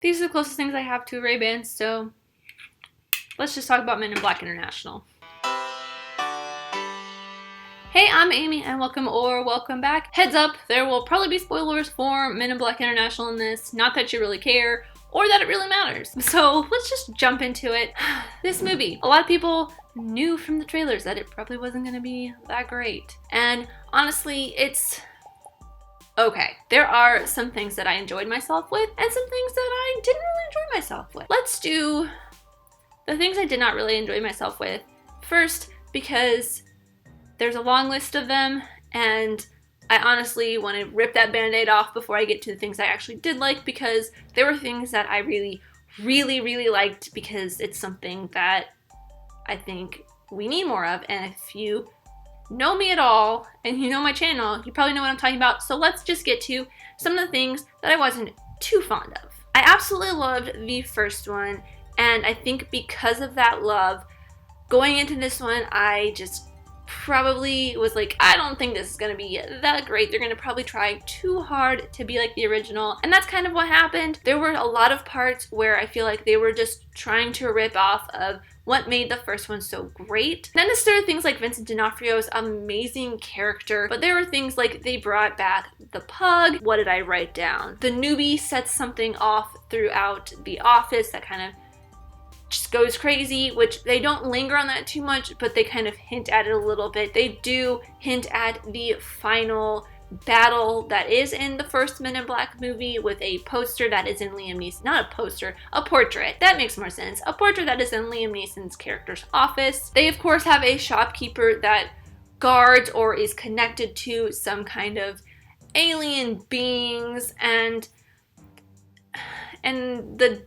These are the closest things I have to Ray-Bans, so let's just talk about Men in Black International. Hey, I'm Amy, and welcome back. Heads up, there will probably be spoilers for Men in Black International in this. Not that you really care, or that it really matters. So let's just jump into it. This movie, a lot of people knew from the trailers that it probably wasn't gonna be that great. And honestly, it's okay. There are some things that I enjoyed myself with, and some things that I didn't really enjoy myself with. Let's do the things I did not really enjoy myself with first, because there's a long list of them, and I honestly want to rip that band-aid off before I get to the things I actually did like, because there were things that I really liked, because it's something that I think we need more of. And if you know me at all, and you know my channel, you probably know what I'm talking about. So let's just get to some of the things that I wasn't too fond of. I absolutely loved the first one, and I think because of that love, going into this one, I just probably was like, I don't think this is gonna be that great. They're gonna probably try too hard to be like the original. And that's kind of what happened. There were a lot of parts where I feel like they were just trying to rip off of what made the first one so great. Not necessarily things like Vincent D'Onofrio's amazing character, but there were things like they brought back the pug. What did I write down? The newbie sets something off throughout the office that kind of just goes crazy, which they don't linger on that too much, but they kind of hint at it a little bit. They do hint at the final battle that is in the first Men in Black movie with a poster that is in Liam Neeson, not a poster, a portrait. That makes more sense. A portrait that is in Liam Neeson's character's office. They of course have a shopkeeper that guards or is connected to some kind of alien beings, and the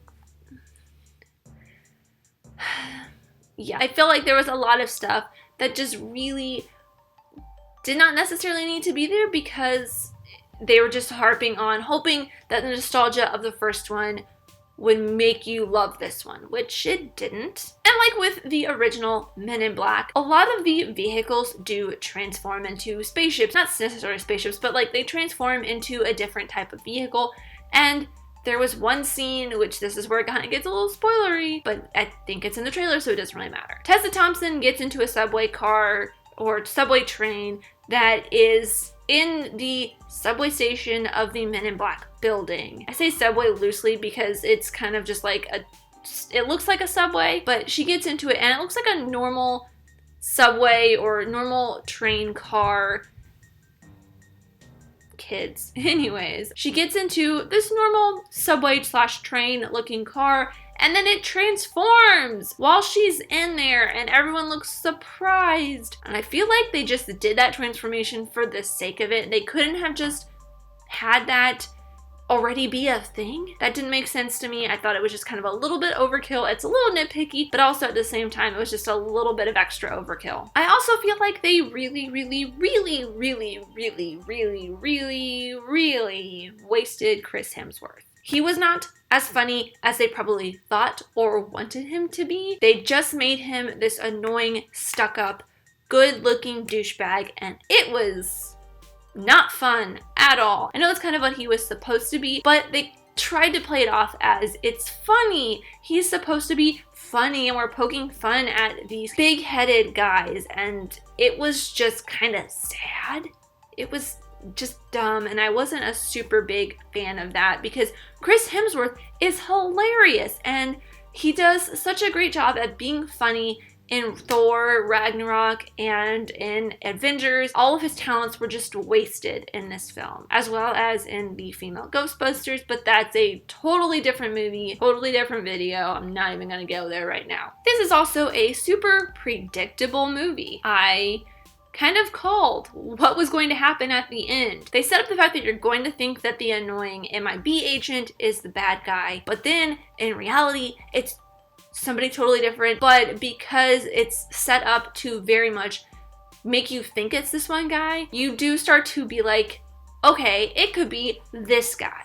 yeah, I feel like there was a lot of stuff that just really did not necessarily need to be there, because they were just harping on hoping that the nostalgia of the first one would make you love this one, which it didn't. And like with the original Men in Black, a lot of the vehicles do transform into spaceships. Not necessarily spaceships, but like they transform into a different type of vehicle. And there was one scene, which this is where it kind of gets a little spoilery, but I think it's in the trailer, so it doesn't really matter. Tessa Thompson gets into a subway car or subway train that is in the subway station of the Men in Black building. I say subway loosely because it's kind of just like it looks like a subway, but she gets into it and it looks like a normal subway or normal train car. Kids. Anyways, she gets into this normal subway / train looking car, and then it transforms while she's in there, and everyone looks surprised. And I feel like they just did that transformation for the sake of it. They couldn't have just had that already be a thing. That didn't make sense to me. I thought it was just kind of a little bit overkill. It's a little nitpicky, but also at the same time, it was just a little bit of extra overkill. I also feel like they really wasted Chris Hemsworth. He was not as funny as they probably thought or wanted him to be. They just made him this annoying, stuck-up, good-looking douchebag, and it was not fun at all. I know it's kind of what he was supposed to be, but they tried to play it off as it's funny. He's supposed to be funny, and we're poking fun at these big-headed guys, and it was just kind of sad. It was just dumb, and I wasn't a super big fan of that, because Chris Hemsworth is hilarious, and he does such a great job at being funny in Thor, Ragnarok, and in Avengers. All of his talents were just wasted in this film, as well as in the female Ghostbusters, but that's a totally different movie, totally different video. I'm not even gonna go there right now. This is also a super predictable movie. I kind of called what was going to happen at the end. They set up the fact that you're going to think that the annoying MIB agent is the bad guy, but then in reality, it's somebody totally different. But because it's set up to very much make you think it's this one guy, you do start to be like, okay, it could be this guy.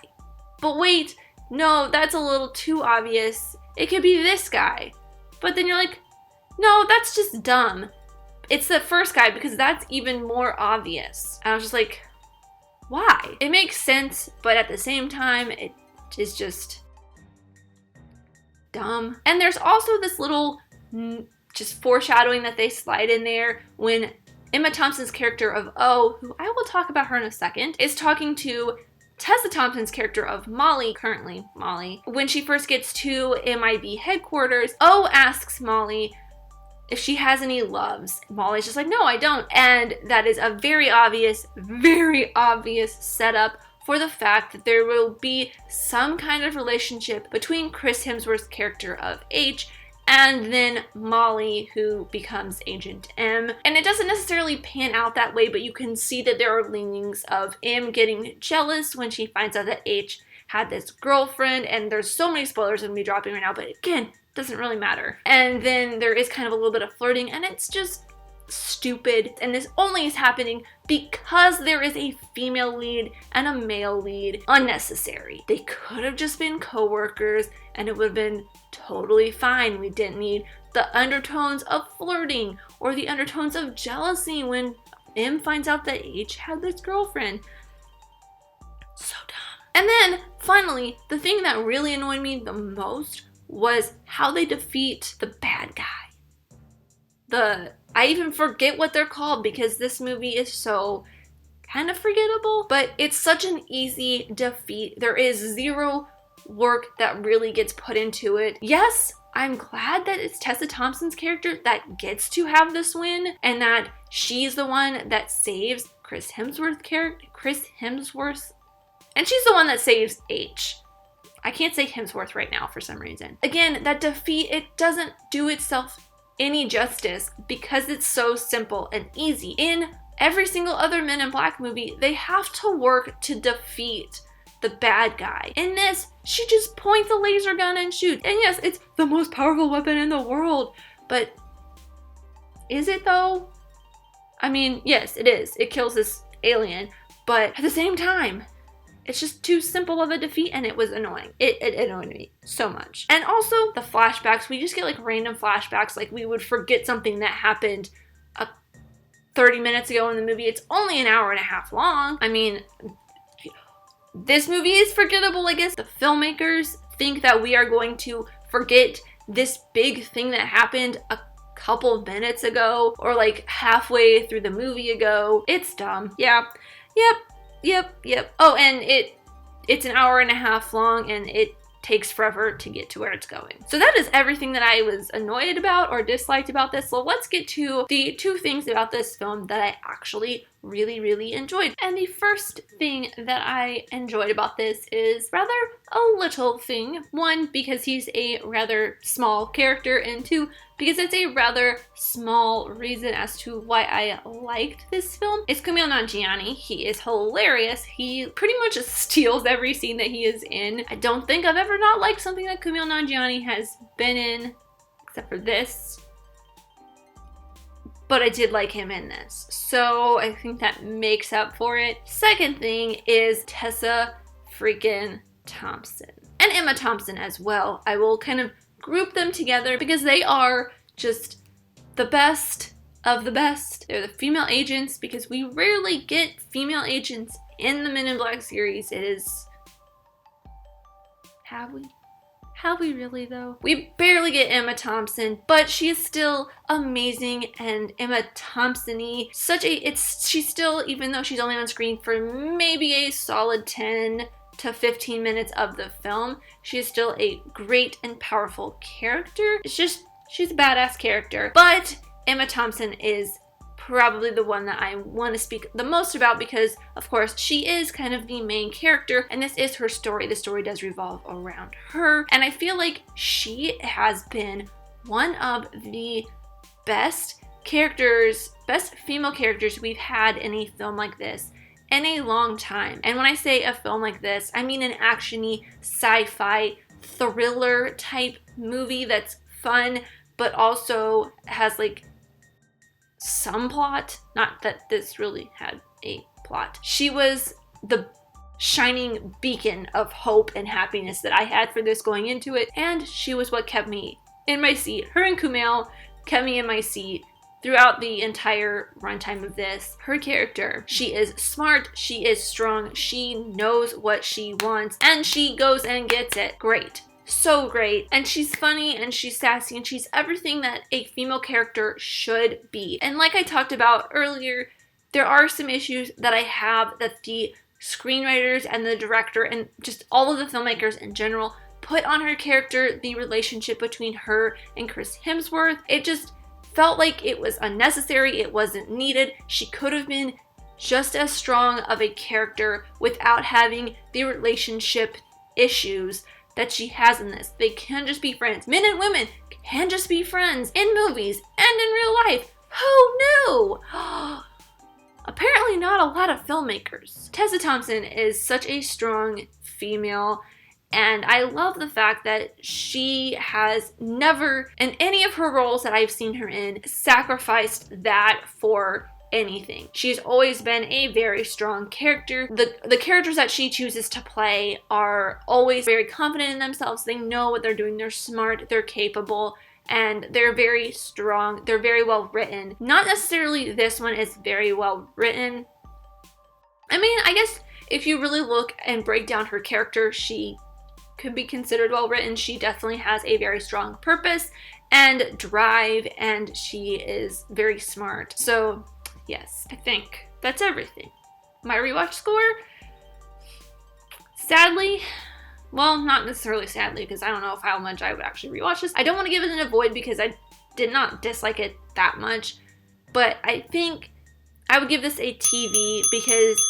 But wait, no, that's a little too obvious. It could be this guy. But then you're like, no, that's just dumb. It's the first guy, because that's even more obvious. And I was just like, why? It makes sense, but at the same time, it is just dumb. And there's also this little just foreshadowing that they slide in there when Emma Thompson's character of O, who I will talk about her in a second, is talking to Tessa Thompson's character of Molly, currently Molly. When she first gets to MIB headquarters, O asks Molly if she has any loves. Molly's just like, no, I don't. And that is a very obvious setup for the fact that there will be some kind of relationship between Chris Hemsworth's character of H and then Molly, who becomes Agent M. And it doesn't necessarily pan out that way, but you can see that there are leanings of M getting jealous when she finds out that H had this girlfriend, and there's so many spoilers I'm gonna be dropping right now, but again, doesn't really matter. And then there is kind of a little bit of flirting, and it's just stupid. And this only is happening because there is a female lead and a male lead. Unnecessary. They could have just been co-workers and it would have been totally fine. We didn't need the undertones of flirting or the undertones of jealousy when M finds out that H had this girlfriend. So dumb. And then finally, the thing that really annoyed me the most was how they defeat the bad guy. I even forget what they're called because this movie is so kind of forgettable, but it's such an easy defeat. There is zero work that really gets put into it. Yes, I'm glad that it's Tessa Thompson's character that gets to have this win and that she's the one that saves Chris Hemsworth's, and she's the one that saves H. I can't say Hemsworth right now for some reason. Again, that defeat, it doesn't do itself any justice because it's so simple and easy. In every single other Men in Black movie, they have to work to defeat the bad guy. In this, she just points a laser gun and shoots. And yes, it's the most powerful weapon in the world, but is it though? I mean, yes, it is. It kills this alien, but at the same time, it's just too simple of a defeat and it was annoying. It annoyed me so much. And also the flashbacks, we just get like random flashbacks, like we would forget something that happened 30 minutes ago in the movie. It's only an hour and a half long. I mean, this movie is forgettable, I guess. The filmmakers think that we are going to forget this big thing that happened a couple minutes ago or like halfway through the movie ago. It's dumb. Yeah. Yep. Oh, and it's an hour and a half long and it takes forever to get to where it's going. So that is everything that I was annoyed about or disliked about this. So let's get to the two things about this film that I actually really enjoyed. And the first thing that I enjoyed about this is rather a little thing. One, because he's a rather small character, and two, because it's a rather small reason as to why I liked this film. It's Kumail Nanjiani. He is hilarious. He pretty much steals every scene that he is in. I don't think I've ever not liked something that Kumail Nanjiani has been in, except for this. But I did like him in this. So I think that makes up for it. Second thing is Tessa freaking Thompson. And Emma Thompson as well. I will kind of group them together because they are just the best of the best. They're the female agents because we rarely get female agents in the Men in Black series. It is... Have we? Have we really though? We barely get Emma Thompson, but she is still amazing and Emma Thompson-y. She's still, even though she's only on screen for maybe a solid 10 to 15 minutes of the film, she is still a great and powerful character. It's just, she's a badass character. But Emma Thompson is probably the one that I want to speak the most about because, of course, she is kind of the main character and this is her story. The story does revolve around her, and I feel like she has been one of the best female characters we've had in a film like this in a long time. And when I say a film like this, I mean an action-y, sci-fi, thriller type movie that's fun, but also has like some plot. Not that this really had a plot. She was the shining beacon of hope and happiness that I had for this going into it, and she was what kept me in my seat. Her and Kumail kept me in my seat throughout the entire runtime of this. Her character, she is smart, she is strong, she knows what she wants, and she goes and gets it. Great. so great. And she's funny and she's sassy and she's everything that a female character should be. And like I talked about earlier, there are some issues that I have that the screenwriters and the director and just all of the filmmakers in general put on her character, the relationship between her and Chris Hemsworth. It just felt like it was unnecessary, it wasn't needed. She could have been just as strong of a character without having the relationship issues that she has in this. They can just be friends. Men and women can just be friends in movies and in real life. Who knew? Apparently not a lot of filmmakers. Tessa Thompson is such a strong female, and I love the fact that she has never, in any of her roles that I've seen her in, sacrificed that for anything. She's always been a very strong character. The characters that she chooses to play are always very confident in themselves. They know what they're doing. They're smart. They're capable. And they're very strong. They're very well written. Not necessarily this one is very well written. I mean, I guess if you really look and break down her character, she could be considered well written. She definitely has a very strong purpose and drive, and she is very smart. So yes, I think that's everything. My rewatch score? Sadly, well, not necessarily sadly, because I don't know how much I would actually rewatch this. I don't want to give it an avoid because I did not dislike it that much, but I think I would give this a TV because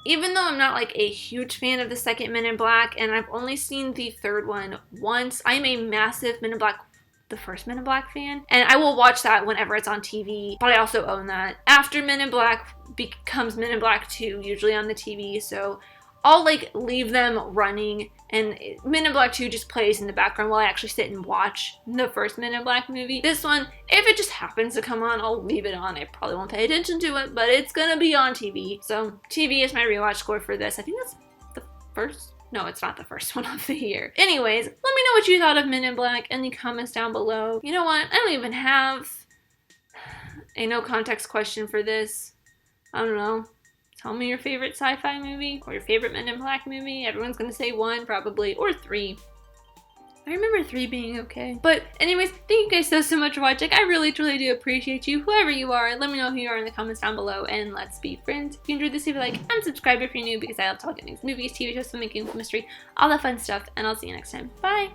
even though I'm not like a huge fan of the second Men in Black, and I've only seen the third one once, I'm a massive Men in Black, the first Men in Black fan, and I will watch that whenever it's on TV, but I also own that. After Men in Black becomes Men in Black 2, usually on the TV, so I'll like leave them running, and Men in Black 2 just plays in the background while I actually sit and watch the first Men in Black movie. This one, if it just happens to come on, I'll leave it on. I probably won't pay attention to it, but it's gonna be on TV. So TV is my rewatch score for this. I think that's the first. No, it's not the first one of the year. Anyways, let me know what you thought of Men in Black in the comments down below. You know what? I don't even have a no context question for this. I don't know. Tell me your favorite sci-fi movie or your favorite Men in Black movie. Everyone's gonna say 1 probably, or 3. I remember 3 being okay. But anyways, thank you guys so much for watching. I really truly do appreciate you, whoever you are. Let me know who you are in the comments down below, and let's be friends. If you enjoyed this, leave a like and subscribe if you're new, because I love talking things, movies, TV shows, filmmaking, mystery, all that fun stuff, and I'll see you next time. Bye!